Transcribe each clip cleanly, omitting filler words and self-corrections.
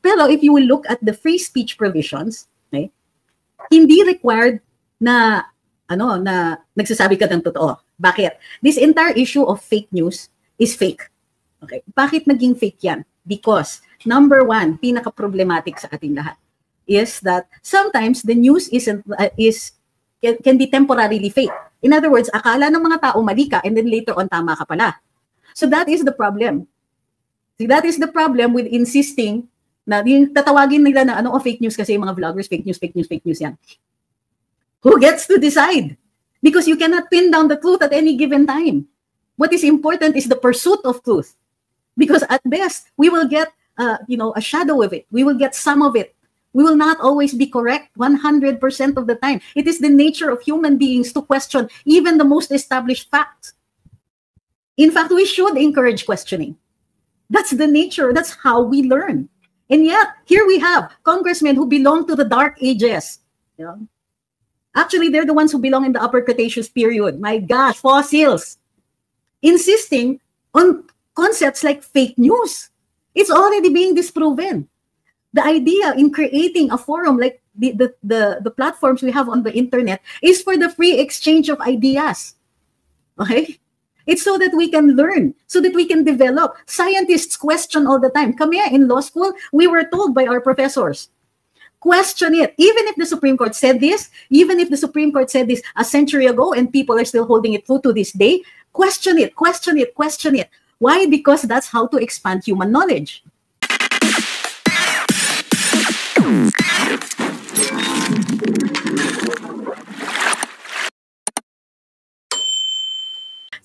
Pero if you will look at the free speech provisions, okay, hindi required na na nagsasabi ka ng totoo. Bakit? This entire issue of fake news is fake. Okay. Bakit naging fake yan? Because number one, pinaka-problematic sa ating lahat is that sometimes the news can be temporarily fake. In other words, akala ng mga tao mali ka and then later on tama ka pala. So that is the problem. See, that is the problem with insisting na yung tatawagin nila na fake news kasi yung mga vloggers, fake news yan. Who gets to decide? Because you cannot pin down the truth at any given time. What is important is the pursuit of truth. Because at best, we will get a shadow of it. We will get some of it. We will not always be correct 100% of the time. It is the nature of human beings to question even the most established facts. In fact, we should encourage questioning. That's the nature. That's how we learn. And yet, here we have congressmen who belong to the dark ages. You know? Actually, they're the ones who belong in the Upper Cretaceous period. My gosh, fossils. Insisting on concepts like fake news. It's already being disproven. The idea in creating a forum like the platforms we have on the internet is for the free exchange of ideas. Okay? It's so that we can learn, so that we can develop. Scientists question all the time. Kami in law school, we were told by our professors, question it. Even if the Supreme Court said this, even if the Supreme Court said this a century ago and people are still holding it true to this day, question it, question it, question it. Why? Because that's how to expand human knowledge.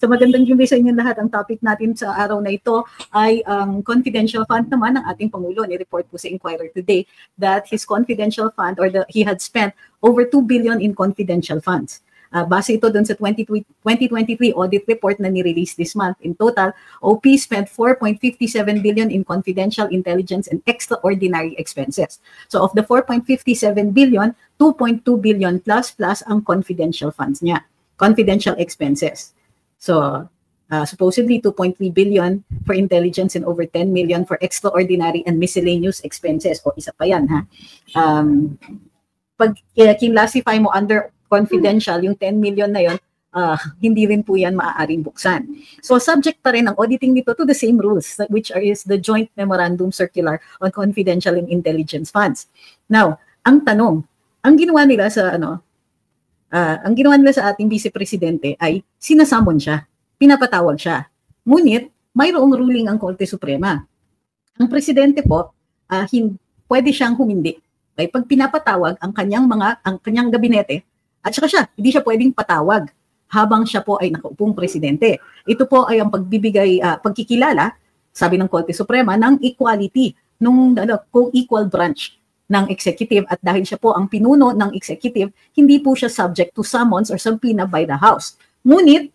So magandang gabi sa inyo lahat. Ang topic natin sa araw na ito ay ang confidential fund naman ng ating Pangulo. Ni-report po sa Inquirer today that his confidential fund he had spent over 2 billion in confidential funds. Base ito dun sa 2023 audit report na ni-release this month. In total, OP spent 4.57 billion in confidential intelligence and extraordinary expenses. So of the 4.57 billion, 2.2 billion plus ang confidential funds niya, confidential expenses. So supposedly 2.3 billion for intelligence and over 10 million for extraordinary and miscellaneous expenses. O isa pa yan, ha? Pag kinlasify mo under confidential, yung 10 million na yon, hindi rin po yan maaaring buksan. So subject pa rin ang auditing nito to the same rules, which is the Joint Memorandum Circular on Confidential and Intelligence Funds. Now, ang tanong, ang ginawa nila sa ating Vice Presidente ay sinasamon siya, pinapatawag siya. Ngunit, mayroong ruling ang Korte Suprema. Ang Presidente po, pwede siyang humindi. Okay? Pag pinapatawag ang kanyang gabinete, at saka siya, hindi siya pwedeng patawag habang siya po ay nakaupong Presidente. Ito po ay ang pagkikilala, sabi ng Korte Suprema, ng equality, ng co-equal branch ng executive, at dahil siya po ang pinuno ng executive, hindi po siya subject to summons or subpoena by the House. Ngunit,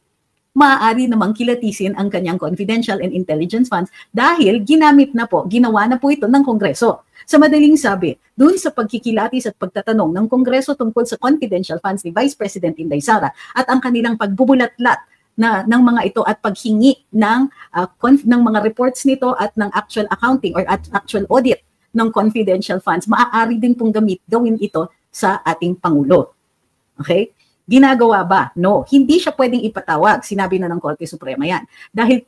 maaari namang kilatisin ang kanyang confidential and intelligence funds dahil ginawa na po ito ng Kongreso. Sa madaling sabi, dun sa pagkikilatis at pagtatanong ng Kongreso tungkol sa confidential funds ni Vice President Inday Sara at ang kanilang pagbubulatlat ng mga ito at paghingi ng mga reports nito at ng actual accounting or actual audit ng confidential funds, maaari din pong gawin ito sa ating Pangulo. Okay? Ginagawa ba? No. Hindi siya pwedeng ipatawag. Sinabi na ng Korte Suprema yan. Dahil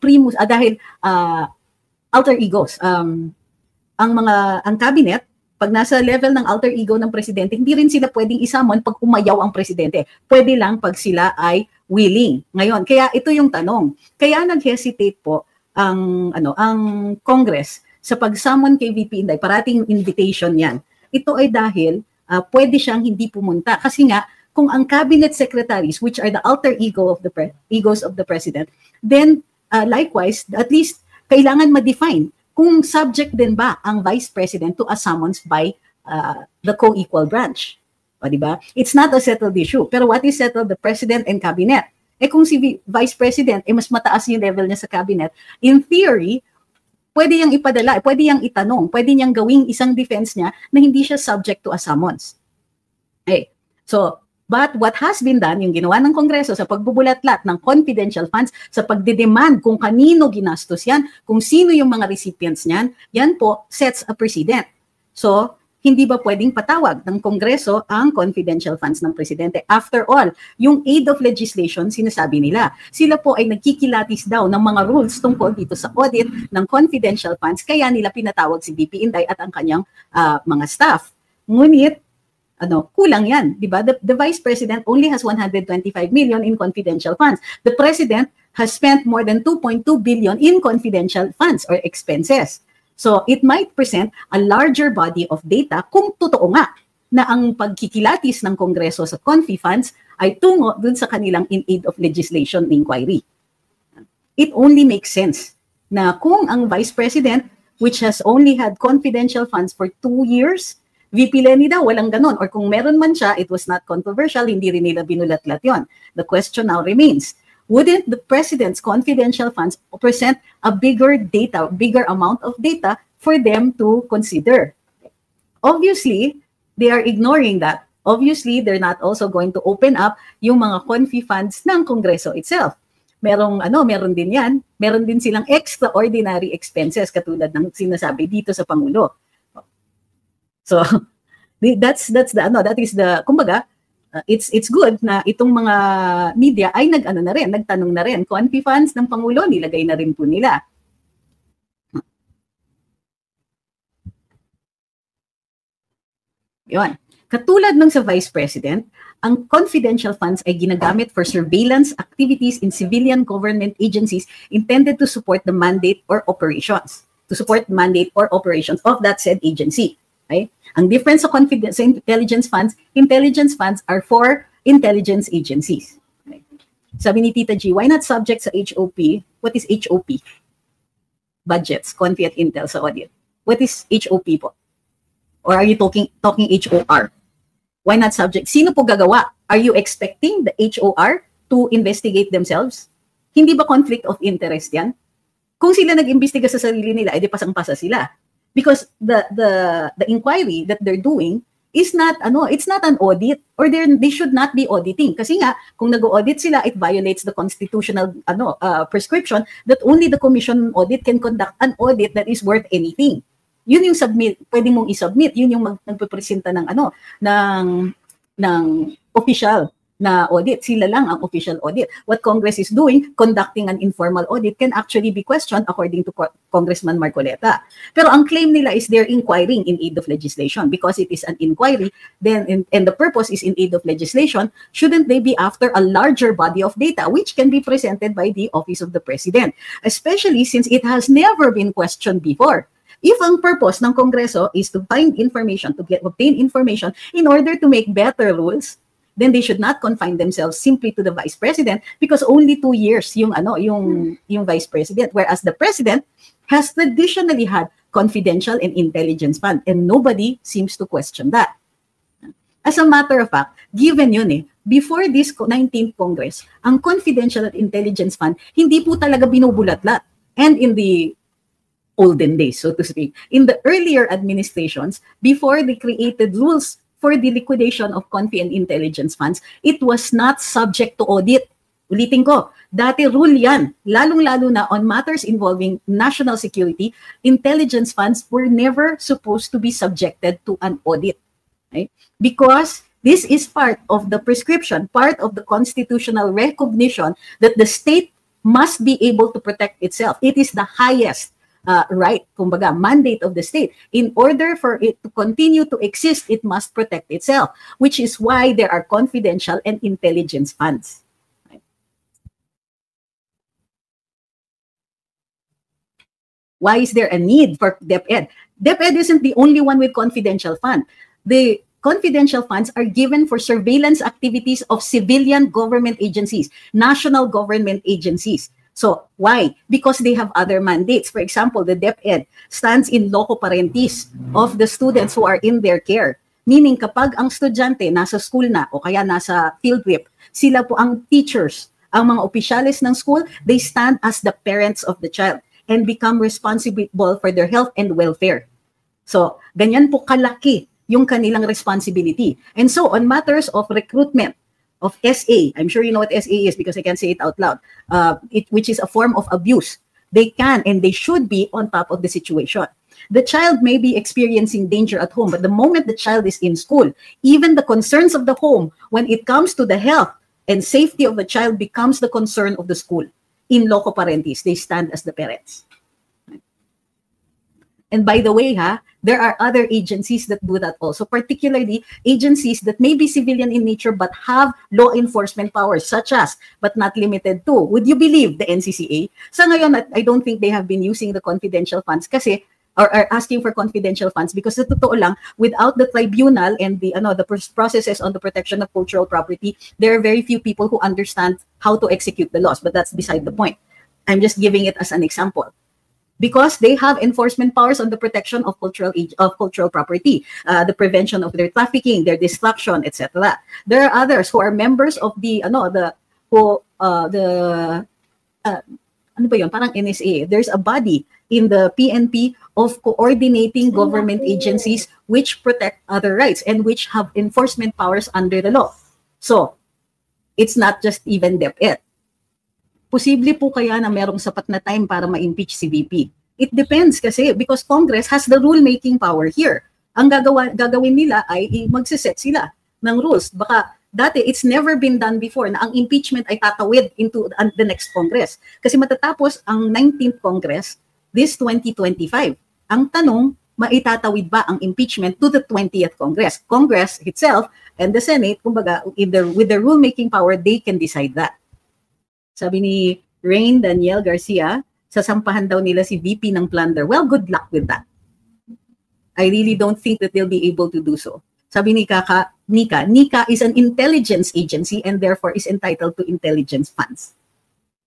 alter egos. Ang cabinet, pag nasa level ng alter ego ng presidente, hindi rin sila pwedeng isamon pag umayaw ang presidente. Pwede lang pag sila ay willing. Ngayon, kaya ito yung tanong. Kaya nag-hesitate po ang Congress sa pag-summon kay VP Inday, parating invitation yan. Ito ay dahil pwede siyang hindi pumunta. Kasi nga, kung ang cabinet secretaries, which are the alter egos of the president, then likewise, at least kailangan ma-define kung subject din ba ang vice president to a summons by the co-equal branch. O, diba? It's not a settled issue. Pero what is settled? The president and cabinet. Kung si vice president, mas mataas yung level niya sa cabinet, in theory, pwede niyang ipadala, pwede niyang itanong, pwede niyang gawing isang defense niya na hindi siya subject to a summons. So, but what has been done, yung ginawa ng Kongreso sa pagbubulatlat ng confidential funds, sa pagdedemand kung kanino ginastos yan, kung sino yung mga recipients niyan, yan po sets a precedent. So, hindi ba pwedeng patawag ng Kongreso ang confidential funds ng Presidente? After all, yung aid of legislation, sinasabi nila, sila po ay nagkikilatis daw ng mga rules tungkol dito sa audit ng confidential funds, kaya nila pinatawag si VP Inday at ang kanyang mga staff. Ngunit, kulang yan, di ba? The Vice President only has 125 million in confidential funds. The President has spent more than 2.2 billion in confidential funds or expenses. So, it might present a larger body of data kung totoo nga na ang pagkikilatis ng Kongreso sa confi funds ay tungo dun sa kanilang in aid of legislation inquiry. It only makes sense na kung ang Vice President, which has only had confidential funds for 2 years, VP Lenny daw, walang ganon. Or kung meron man siya, it was not controversial, hindi rin nila binulat-lat yun. The question now remains, wouldn't the President's confidential funds present a bigger amount of data for them to consider? Obviously, they are ignoring that. Obviously, they're not also going to open up yung mga confi funds ng Kongreso itself. Meron din yan. Meron din silang extraordinary expenses katulad ng sinasabi dito sa Pangulo. So, that is the, kumbaga, it's good na itong mga media ay nagtanong na rin. Confi funds ng Pangulo, nilagay na rin po nila. Yun. Katulad ng sa Vice President, ang confidential funds ay ginagamit for surveillance activities in civilian government agencies intended to support the mandate or operations. To support mandate or operations of that said agency. Okay? Ang difference sa intelligence funds are for intelligence agencies. Okay? Sabi ni Tita G, why not subject sa HOP? What is HOP? Budgets, Confi at Intel sa audit. What is HOP po? Or are you talking HOR? Why not subject? Sino po gagawa? Are you expecting the HOR to investigate themselves? Hindi ba conflict of interest yan? Kung sila nag-imbestiga sa sarili nila, edi pasang-pasa sila. Because the inquiry that they're doing is not it's not an audit, or they should not be auditing kasi nga kung nag-audit sila, it violates the constitutional prescription that only the commission audit can conduct an audit that is worth anything. Yun yung pwedeng mong i-submit, yun yung nagpepresenta ng official na audit. Sila lang ang official audit. What Congress is doing, conducting an informal audit, can actually be questioned according to Congressman Marcoleta. Pero ang claim nila is they're inquiring in aid of legislation. Because it is an inquiry, then and the purpose is in aid of legislation, shouldn't they be after a larger body of data which can be presented by the Office of the President? Especially since it has never been questioned before. If ang purpose ng Kongreso is to find information, to obtain information in order to make better rules, then they should not confine themselves simply to the Vice President because only 2 years yung Vice President, whereas the President has traditionally had confidential and intelligence fund and nobody seems to question that. As a matter of fact, given yun before this 19th Congress, ang confidential and intelligence fund hindi po talaga binubulat-lat. And in the olden days, so to speak, in the earlier administrations, before they created rules for the liquidation of confi and intelligence funds, it was not subject to audit. Ulitin ko, dati rule yan, lalong-lalo na on matters involving national security, intelligence funds were never supposed to be subjected to an audit. Okay? Because this is part of the prescription, part of the constitutional recognition that the state must be able to protect itself. It is the highest right, kumbaga, mandate of the state. In order for it to continue to exist, it must protect itself, which is why there are confidential and intelligence funds. Right? Why is there a need for DepEd? DepEd isn't the only one with confidential fund. The confidential funds are given for surveillance activities of civilian government agencies, national government agencies. So, why? Because they have other mandates. For example, the DepEd stands in loco parentis of the students who are in their care. Meaning, kapag ang estudyante nasa school na o kaya nasa field trip, sila po ang teachers, ang mga opisyales ng school, they stand as the parents of the child and become responsible for their health and welfare. So, ganyan po kalaki yung kanilang responsibility. And so, on matters of recruitment, of SA, I'm sure you know what SA is because I can say it out loud, which is a form of abuse. They can and they should be on top of the situation. The child may be experiencing danger at home, but the moment the child is in school, even the concerns of the home, when it comes to the health and safety of the child, becomes the concern of the school. In loco parentis, they stand as the parents. And by the way, there are other agencies that do that also, particularly agencies that may be civilian in nature but have law enforcement powers, such as, but not limited to, would you believe, the NCCA? Sa ngayon, I don't think they have been using the confidential funds kasi, or are asking for confidential funds because sa totoo lang, without the tribunal and the processes on the protection of cultural property, there are very few people who understand how to execute the laws, but that's beside the point. I'm just giving it as an example. Because they have enforcement powers on the protection of cultural property, the prevention of their trafficking, their destruction, etc. There are others who are members of the parang NSA. There's a body in the PNP of coordinating government agencies which protect other rights and which have enforcement powers under the law. So it's not just even DepEd. Posible po kaya na merong sapat na time para ma-impeach si VP? It depends kasi because Congress has the rule-making power here. Ang gagawin nila ay magsiset sila ng rules. Baka dati, it's never been done before na ang impeachment ay tatawid into the next Congress. Kasi matatapos ang 19th Congress, this 2025. Ang tanong, maitatawid ba ang impeachment to the 20th Congress? Congress itself and the Senate, kumbaga, with the rule-making power, they can decide that. Sabi ni Rain Daniel Garcia, sasampahan daw nila si VP ng plunder. Well, good luck with that. I really don't think that they'll be able to do so. Sabi ni Nika is an intelligence agency and therefore is entitled to intelligence funds.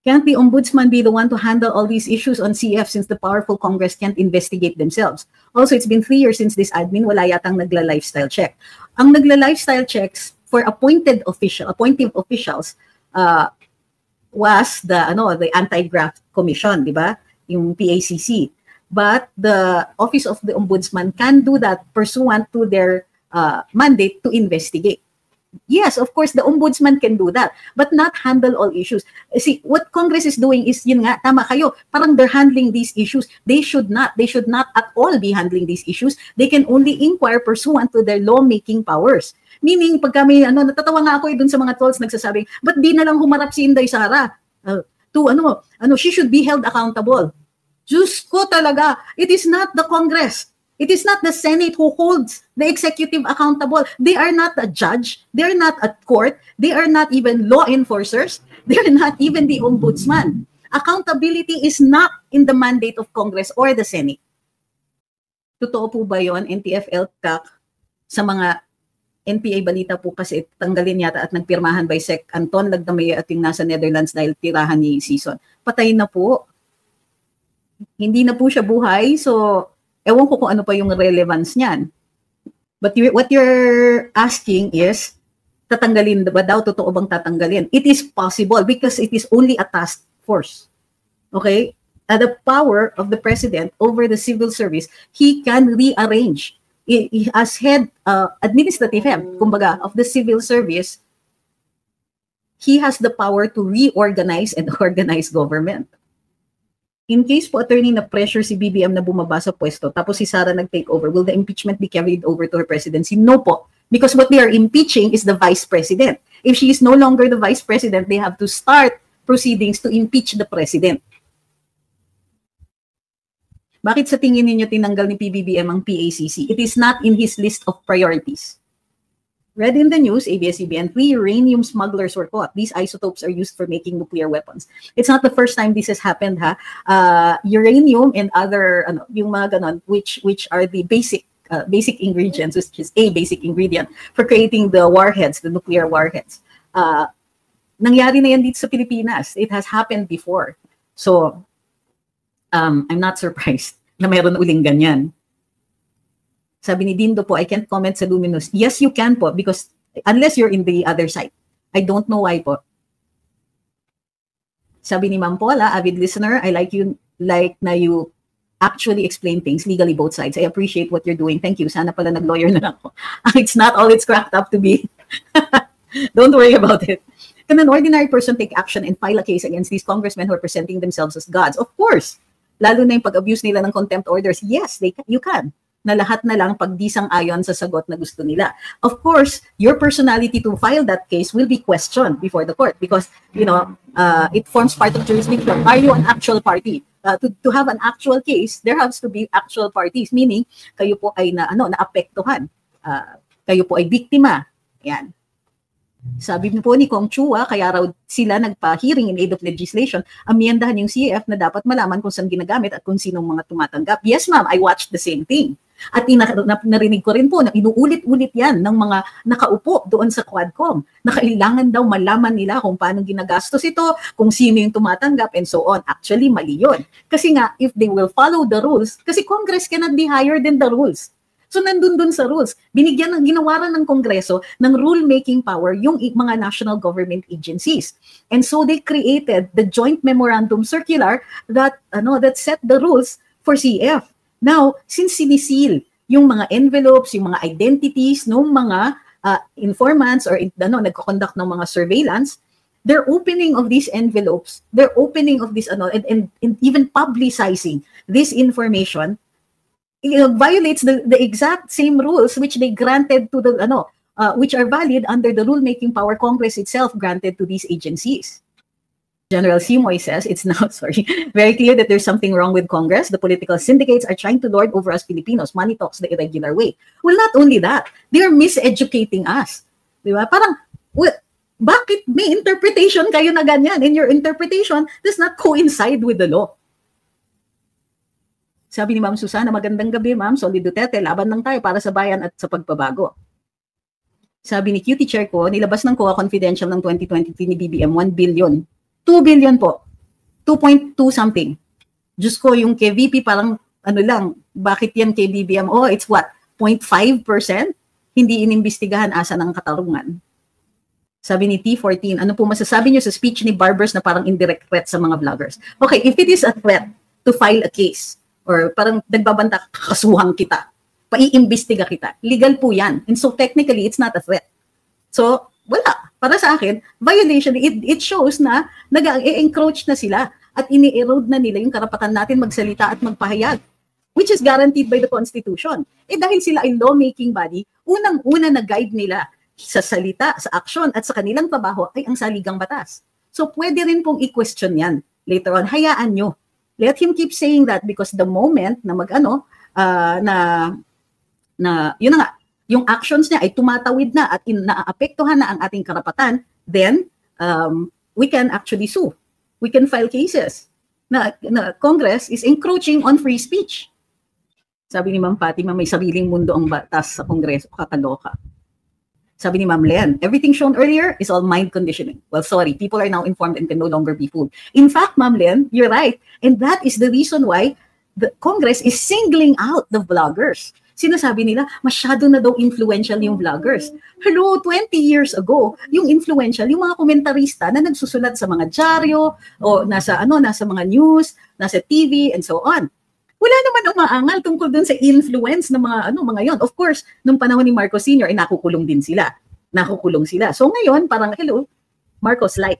Can't the ombudsman be the one to handle all these issues on CF since the powerful Congress can't investigate themselves? Also, it's been 3 years since this admin, wala yatang nagla-lifestyle check. Ang nagla-lifestyle checks for appointed officials, was the Anti-Graft Commission, di ba? Yung PACC. But the Office of the Ombudsman can do that pursuant to their mandate to investigate. Yes, of course, the Ombudsman can do that, but not handle all issues. See, what Congress is doing is, yun nga, tama kayo, parang they're handling these issues. They should not at all be handling these issues. They can only inquire pursuant to their lawmaking powers. Meaning, pag kami, natatawa nga ako dun sa mga trolls nagsasabing, ba't di na lang humarap si Inday Sara? She should be held accountable. Diyos ko talaga, it is not the Congress. It is not the Senate who holds the executive accountable. They are not a judge. They are not a court. They are not even law enforcers. They are not even the ombudsman. Accountability is not in the mandate of Congress or the Senate. Totoo po ba yun, NTF-ELCAC, sa mga NPA balita po kasi tanggalin yata at nagpirmahan by Sec Anton Lagdamay at yung nasa Netherlands dahil tirahan ni Season. Patay na po. Hindi na po siya buhay. So, ewan ko kung ano pa yung relevance niyan. But what you're asking is, tatanggalin ba daw? Totoo bang tatanggalin? It is possible because it is only a task force. Okay? The power of the president over the civil service, he can rearrange. As head, administrative head, kumbaga, of the civil service, he has the power to reorganize and organize government. In case po, attorney, na pressure si BBM na bumaba sa pwesto, tapos si Sara nag-take over, will the impeachment be carried over to her presidency? No po. Because what they are impeaching is the vice president. If she is no longer the vice president, they have to start proceedings to impeach the president. Bakit sa tingin ninyo tinanggal ni PBBM ang PACC? It is not in his list of priorities. Read in the news, ABS-CBN, 3 uranium smugglers were caught. These isotopes are used for making nuclear weapons. It's not the first time this has happened, uranium and other, yung mga ganon, which are the basic ingredients, which is a basic ingredient for creating the warheads, the nuclear warheads. Nangyari na yan dito sa Pilipinas. It has happened before. So, I'm not surprised na meron uling ganyan. Sabi ni Dindo po, I can't comment sa Luminous. Yes, you can po, because unless you're in the other side. I don't know why po. Sabi ni Ma'am Paula, avid listener, I like na you actually explain things legally both sides. I appreciate what you're doing. Thank you. Sana pala nag-lawyer na lang ako. It's not all it's cracked up to be. Don't worry about it. Can an ordinary person take action and file a case against these congressmen who are presenting themselves as gods? Of course. lalo na yung pag-abuse nila ng contempt orders, yes, you can. Na lahat na lang pagdisang-ayon sa sagot na gusto nila. Of course, your personality to file that case will be questioned before the court because, it forms part of jurisdiction. Are you an actual party? To have an actual case, there has to be actual parties, meaning kayo po ay naapektuhan. Kayo po ay biktima. Yan. Sabi po ni Kong Chua, kaya raw sila nagpa-hearing in aid of legislation, amyendahan yung CAF na dapat malaman kung saan ginagamit at kung sinong mga tumatanggap. Yes, ma'am, I watched the same thing. At narinig ko rin po na inuulit-ulit yan ng mga nakaupo doon sa Quadcom na kailangan daw malaman nila kung paano ginagastos ito, kung sino yung tumatanggap, and so on. Actually, mali yun. Kasi nga, if they will follow the rules, kasi Congress cannot be higher than the rules. So nandun dun sa rules. Ginawaran ng Kongreso ng rule-making power yung mga national government agencies. And so they created the joint memorandum circular that set the rules for CF. Now, since sinisil yung mga envelopes, yung mga identities ng mga informants or nagko-conduct ng mga surveillance, their opening of these envelopes, their opening of this and even publicizing this information, violates the exact same rules which they granted to the which are valid under the rulemaking power Congress itself granted to these agencies. General Simoy says it's now very clear that there's something wrong with Congress. The political syndicates are trying to lord over us Filipinos. Money talks the irregular way. Well, not only that, they are miseducating us. Diba? Parang, bakit may interpretation kayo na ganyan? And your interpretation does not coincide with the law. Sabi ni Ma'am Susana, magandang gabi, Ma'am. Solid Duterte, laban lang tayo para sa bayan at sa pagbabago. Sabi ni Cutie Chair ko, nilabas ng COA Confidential ng 2023 ni BBM, 1 billion. 2 billion po. 2.2 something. Diyos ko, yung kay VP parang, bakit yan kay BBM? Oh, it's what? 0.5%? Hindi inimbestigahan asa ng katarungan. Sabi ni T14, ano po masasabi niyo sa speech ni Barbers na parang indirect threat sa mga vloggers? Okay, if it is a threat to file a case, or parang nagbabanta, kakasuhan kita, paiimbestiga kita, legal po yan. And so technically, it's not a threat. So, wala. Para sa akin, violation, it shows na nag-encroach na sila at ini-erode na nila yung karapatan natin magsalita at magpahayag, which is guaranteed by the Constitution. Dahil sila ay lawmaking body, unang-una na guide nila sa salita, sa action, at sa kanilang trabaho ay ang saligang batas. So, pwede rin pong i-question yan. Later on, hayaan nyo. Let him keep saying that because the moment na yun na nga, yung actions niya ay tumatawid na at naaapektuhan na ang ating karapatan, then we can actually sue. We can file cases. Na Congress is encroaching on free speech. Sabi ni Ma'am Fatima, may sariling mundo ang batas sa Kongreso, kakaloka. Sabi ni Ma'am Len, everything shown earlier is all mind conditioning. Well, sorry, people are now informed and can no longer be fooled. In fact, Ma'am Len, you're right. And that is the reason why the Congress is singling out the vloggers. Sinasabi nila, masyado na daw influential yung vloggers. Hello, 20 years ago, yung influential, yung mga komentarista na nagsusulat sa mga dyaryo, o nasa mga news, nasa TV, and so on. Wala naman umaangal tungkol dun sa influence ng mga yon. Of course, nung panahon ni Marcos Sr., ay nakukulong din sila. Nakukulong sila. So ngayon, parang, hello, Marcos Light,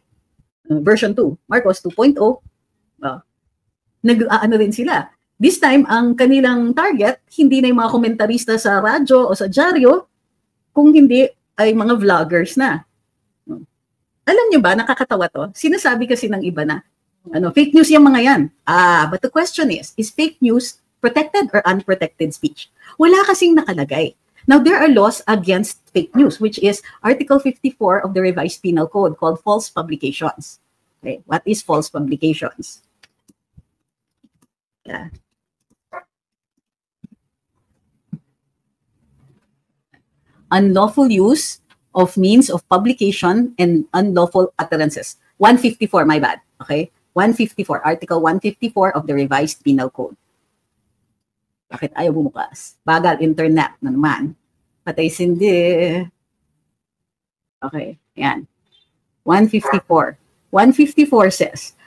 version 2, Marcos 2.0, rin sila. This time, ang kanilang target, hindi na yung mga komentarista sa radyo o sa dyaryo, kung hindi ay mga vloggers na. Alam nyo ba, nakakatawa to? Sinasabi kasi ng iba na, fake news yung mga yan. But the question is fake news protected or unprotected speech? Wala kasing nakalagay. Now, there are laws against fake news, which is Article 54 of the Revised Penal Code called false publications. Okay, what is false publications? Yeah. Unlawful use of means of publication and unlawful utterances. 154, my bad. Okay? 154, Article 154 of the Revised Penal Code. Bakit ayaw bumukas? Bagal, internet na naman. Patay sindi. Okay, yan. 154. 154 says,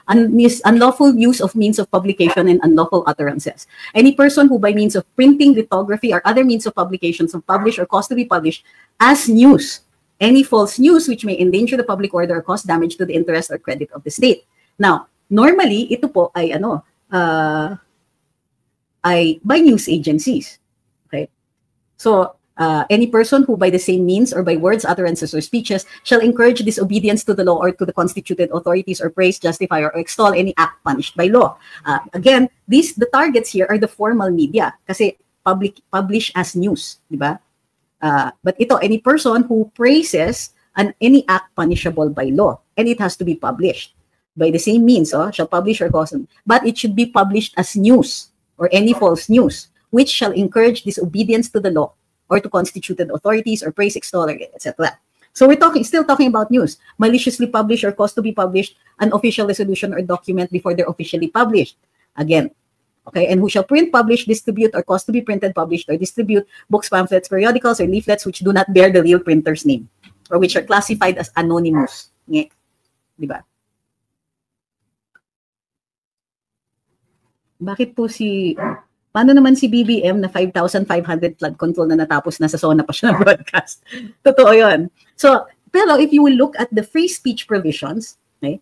unlawful use of means of publication and unlawful utterances. Any person who by means of printing, lithography, or other means of publication shall publish or cause to be published as news any false news which may endanger the public order or cause damage to the interest or credit of the state. Now, normally, ito po ay ay by news agencies. Okay? So, any person who by the same means or by words, utterances, or speeches shall encourage disobedience to the law or to the constituted authorities or praise, justify, or extol any act punished by law. Again, the targets here are the formal media kasi publish as news, di ba? But ito, any person who praises any act punishable by law, and it has to be published by the same means, shall publish or cause, but it should be published as news or any false news, which shall encourage disobedience to the law or to constituted authorities or praise, extol, etc. So we're still talking about news. Maliciously publish or cause to be published an official resolution or document before they're officially published. Again, okay, and who shall print, publish, distribute, or cause to be printed, published, or distribute books, pamphlets, periodicals, or leaflets which do not bear the real printer's name or which are classified as anonymous. Di ba? Bakit po paano naman si BBM na 5,500 flood control na natapos na sa SONA pa siya na broadcast? Totoo yun. So, pero if you will look at the free speech provisions, okay,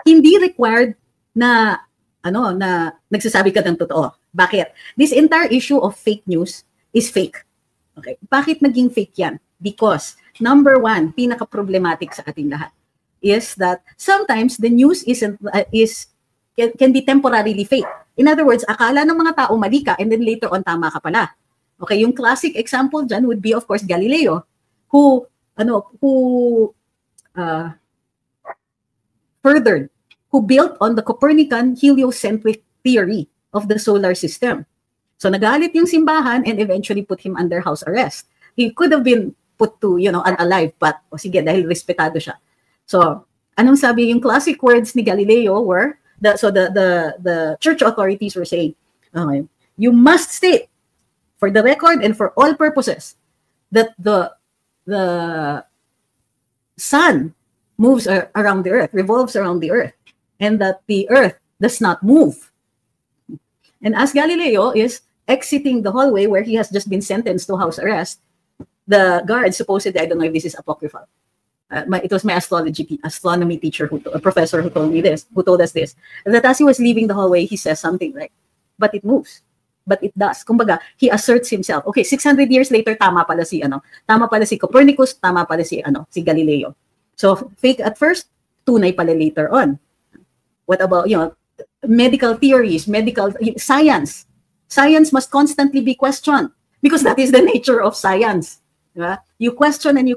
hindi required na nagsasabi ka ng totoo. Bakit? This entire issue of fake news is fake. Okay. Bakit naging fake yan? Because, number one, pinaka-problematic sa ating lahat is that sometimes the news can be temporarily fake. In other words, akala ng mga tao mali ka and then later on tama ka pala. Okay, yung classic example dyan would be of course Galileo who built on the Copernican heliocentric theory of the solar system. So nagalit yung simbahan and eventually put him under house arrest. He could have been put to, unalive, but sige, dahil respetado siya. So, anong sabi yung classic words ni Galileo were, the church authorities were saying, okay, you must state for the record and for all purposes that the sun moves around the earth, revolves around the earth, and that the earth does not move. And as Galileo is exiting the hallway where he has just been sentenced to house arrest, the guard supposedly, I don't know if this is apocryphal, it was my astronomy teacher, a professor who told us this, that as he was leaving the hallway, he says something like, but it moves. But it does. Kumbaga, he asserts himself. Okay, 600 years later, tama pala si Copernicus, tama pala si Galileo. So, fake at first, tunay pala later on. What about, medical theories, medical science? Science must constantly be questioned because that is the nature of science. Diba? You question and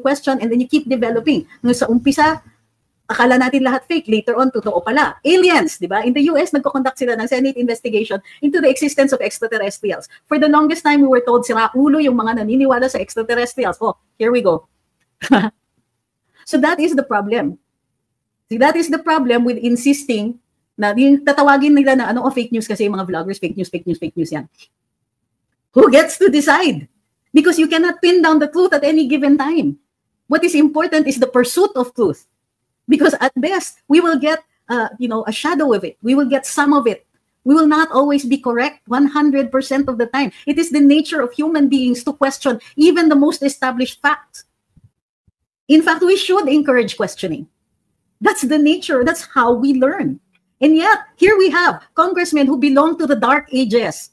then you keep developing. Nung sa umpisa, akala natin lahat fake. Later on, totoo pala. Aliens, di ba? In the US, nagko-conduct sila ng Senate investigation into the existence of extraterrestrials. For the longest time, we were told sira ulo yung mga naniniwala sa extraterrestrials. Oh, here we go. So that is the problem. See, that is the problem with insisting na yung tatawagin nila na fake news kasi yung mga vloggers, fake news yan. Who gets to decide? Because you cannot pin down the truth at any given time. What is important is the pursuit of truth. Because at best, we will get, a shadow of it. We will get some of it. We will not always be correct 100% of the time. It is the nature of human beings to question even the most established facts. In fact, we should encourage questioning. That's the nature. That's how we learn. And yet, here we have congressmen who belong to the Dark Ages.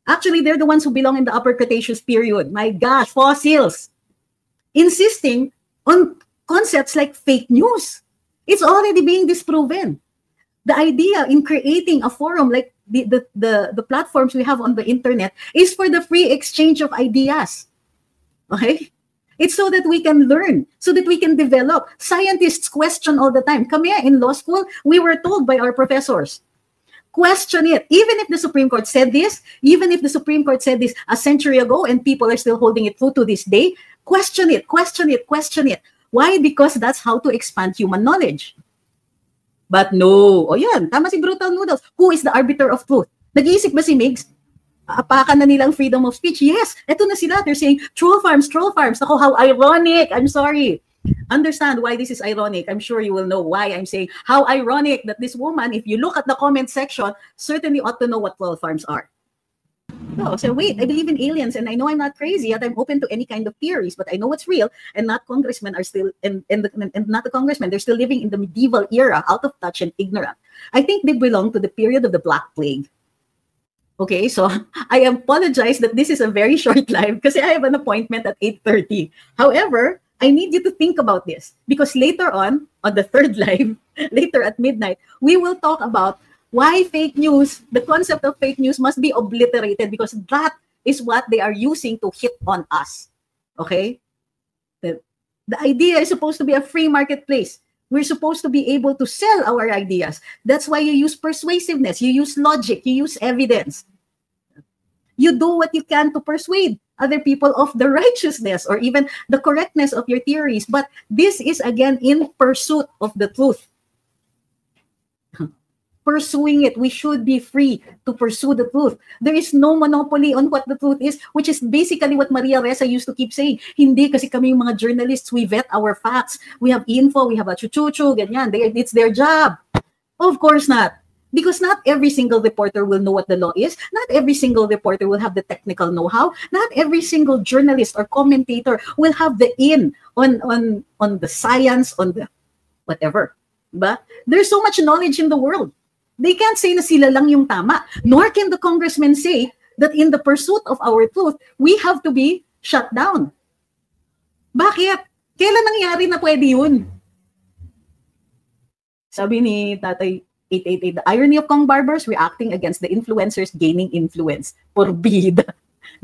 Actually, they're the ones who belong in the Upper Cretaceous period. My gosh, fossils. Insisting on concepts like fake news. It's already being disproven. The idea in creating a forum like the platforms we have on the internet is for the free exchange of ideas. Okay? It's so that we can learn, so that we can develop. Scientists question all the time. Kami in law school, we were told by our professors, question it. Even if the Supreme Court said this, a century ago and people are still holding it true to this day, question it. Why? Because that's how to expand human knowledge. But no. O yan, tama si Brutal Noodles. Who is the arbiter of truth? Nag-iisip ba si Migs? Apakan na nilang freedom of speech? Yes. Eto na sila. They're saying, troll farms. Ako, how ironic. I'm sorry. Understand why this is ironic. I'm sure you will know why I'm saying how ironic that this woman, if you look at the comment section, certainly ought to know what troll farms are. No, so wait, I believe in aliens and I know I'm not crazy, yet I'm open to any kind of theories, but I know what's real, and not congressmen are still, and not the congressmen, they're still living in the medieval era, out of touch and ignorant. I think they belong to the period of the Black Plague. Okay, so I apologize that this is a very short live because I have an appointment at 8:30. However, I need you to think about this because later on the third live, later at midnight, we will talk about why fake news, the concept of fake news must be obliterated because that is what they are using to hit on us. Okay? The idea is supposed to be a free marketplace. We're supposed to be able to sell our ideas. That's why you use persuasiveness, you use logic, you use evidence. You do what you can to persuade other people of the righteousness or even the correctness of your theories. But this is, again, in pursuit of the truth. Pursuing it, we should be free to pursue the truth. There is no monopoly on what the truth is, which is basically what Maria Ressa used to keep saying. Hindi kasi kami yung mga journalists, we vet our facts. We have info, we have a chuchuchu, ganyan. It's their job. Of course not. Because not every single reporter will know what the law is. Not every single reporter will have the technical know-how. Not every single journalist or commentator will have the in on the science, on the whatever. But there's so much knowledge in the world. They can't say na sila lang yung tama. Nor can the congressmen say that in the pursuit of our truth, we have to be shut down. Bakit? Kailan nangyari na pwede yun? Sabi ni Tatay 888, the irony of Kong barbers reacting against the influencers gaining influence. Porbida.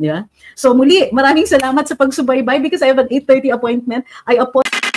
Yeah? So muli, maraming salamat sa pagsubaybay because I have an 8:30 appointment. I apologize.